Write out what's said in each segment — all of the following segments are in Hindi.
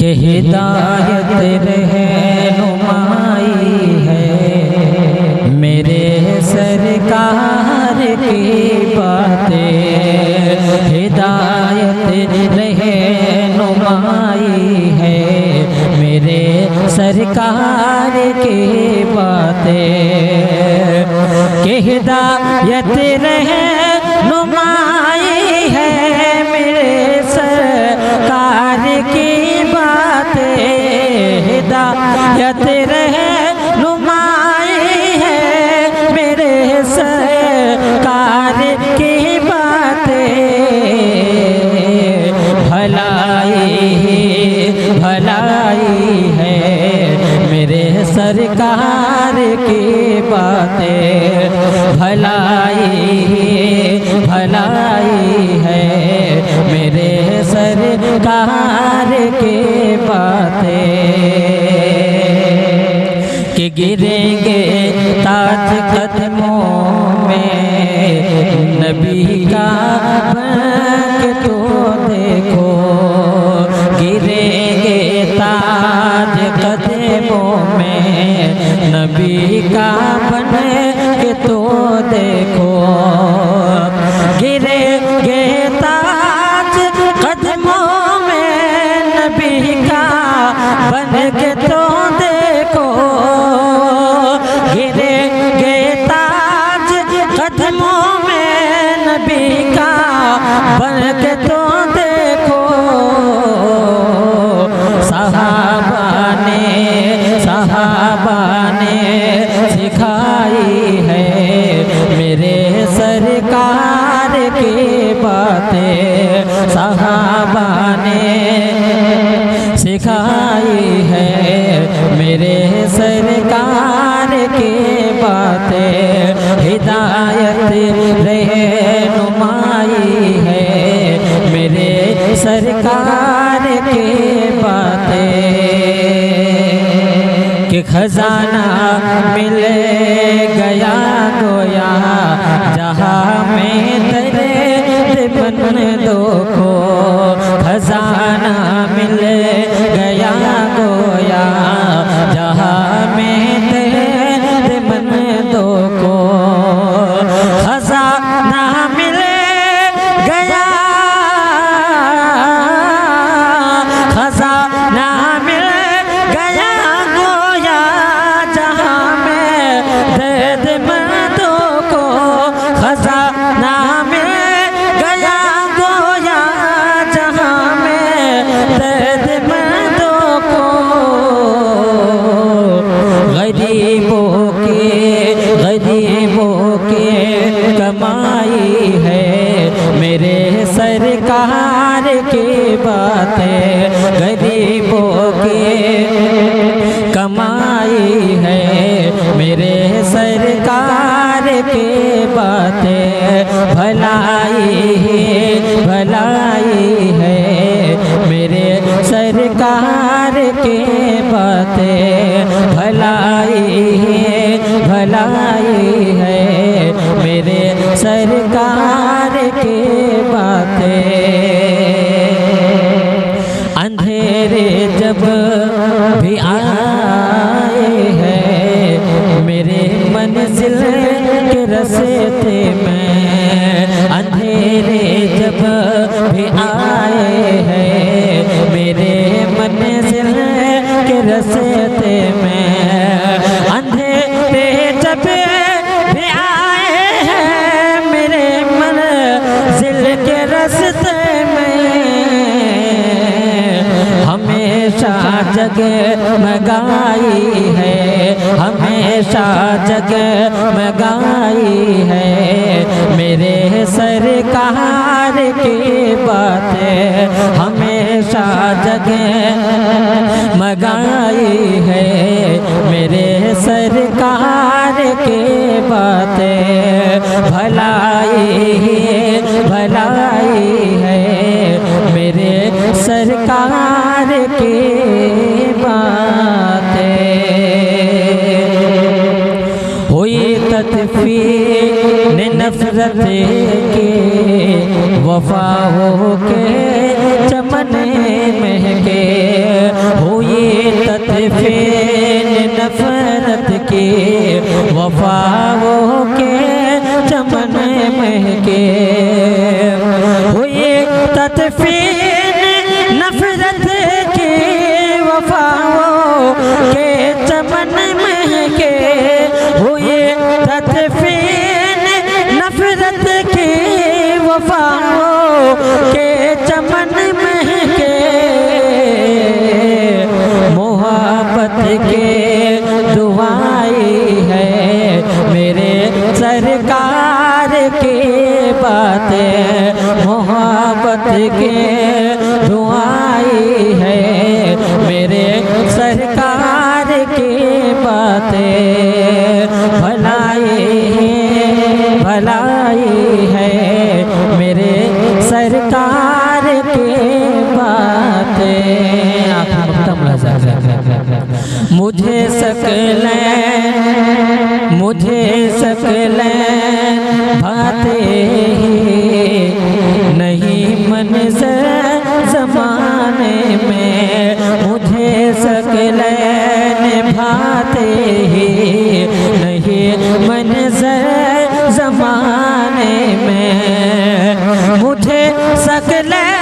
कि हिदायत रहनुमाई है मेरे सरकार की बातें। हिदायत रहनुमाई है मेरे सरकार की बातें। कि हिदायत रहनुमाई है मेरे सरकार की बातें। हिदायत रहनुमाई है मेरे सरकार की बातें। भलाई है मेरे सरकार की बातें। भलाई है मेरे सरकार की बातें। कि गिरेंगे ताज कदमों में नबी का बन तो देखो। गिरेंगे ताज कदमों में नबी का बन के तो देखो। गिरेंगे ताज कदमों में नबी का बन के तो देखो। गिरेंगे ताज कदमों में नबी का बन के तो देखो। सहाबा ने सिखाई है मेरे सरकार की बातें। सहाबा ने सिखाई है मेरे सरकार की बातें। हिदायत रहनुमाई है मेरे सरकार की बातें। कि खजाना मिल गया गोया जहाँ में तेरे बन दो को। खजाना मिल गया गोया जहाँ में तेरे बन दो को। खजाना मिल गया, खजाना मिल गया गोया जहाँ में तेरे बन दो को। खजाना मिल गया गोया जहाँ में तेरे बन दो को। गरीबों की कमाई है मेरे सरकार की बातें। गरीबों की कमाई है मेरे सरकार की बातें। भलाई है मेरे सरकार की बातें। भलाई है मेरे सरकार की बातें। अंधेरे जब भी आए हैं मेरे मंजिल के रास्ते में। अंधेरे जब भी आए हैं मेरे मंजिल के रास्ते में। अंधेरे जब भी आए हैं मेरे मंजिल के रास्ते में। हमेशा जगमगाई है, हमेशा जगमगाई है मेरे सरकार की बातें। हमेशा जगमगाई है मेरे सरकार की बातें। भलाई है मेरे सरकार की बातें। हुई तदफीन नफरत के वफा हो के चमन महके। तदफीन नफरत की वफाओं के चमन महके हुए तदफीन नफरत की वफाओं के चमन महके हुए तदफीन नफरत की वफाओं के चमन महके मोहब्बत के दुआई है मेरे सरकार की बातें मोहब्बत के दुआई है मेरे सरकार की बातें भलाई है मेरे सरकार की बातें। मुझे सकलें भाते ही नहीं मंज़र ज़माने में मुझे सकलें भाते ही नहीं मंज़र ज़माने में मुझे सकलें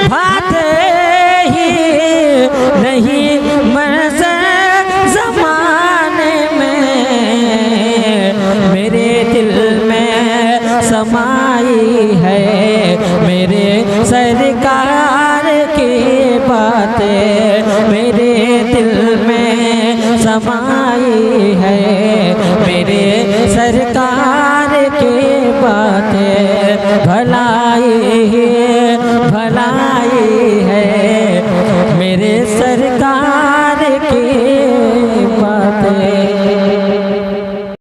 भाते ही नहीं मंज़र ज़माने में मेरे दिल में समाई है मेरे सरकार की बातें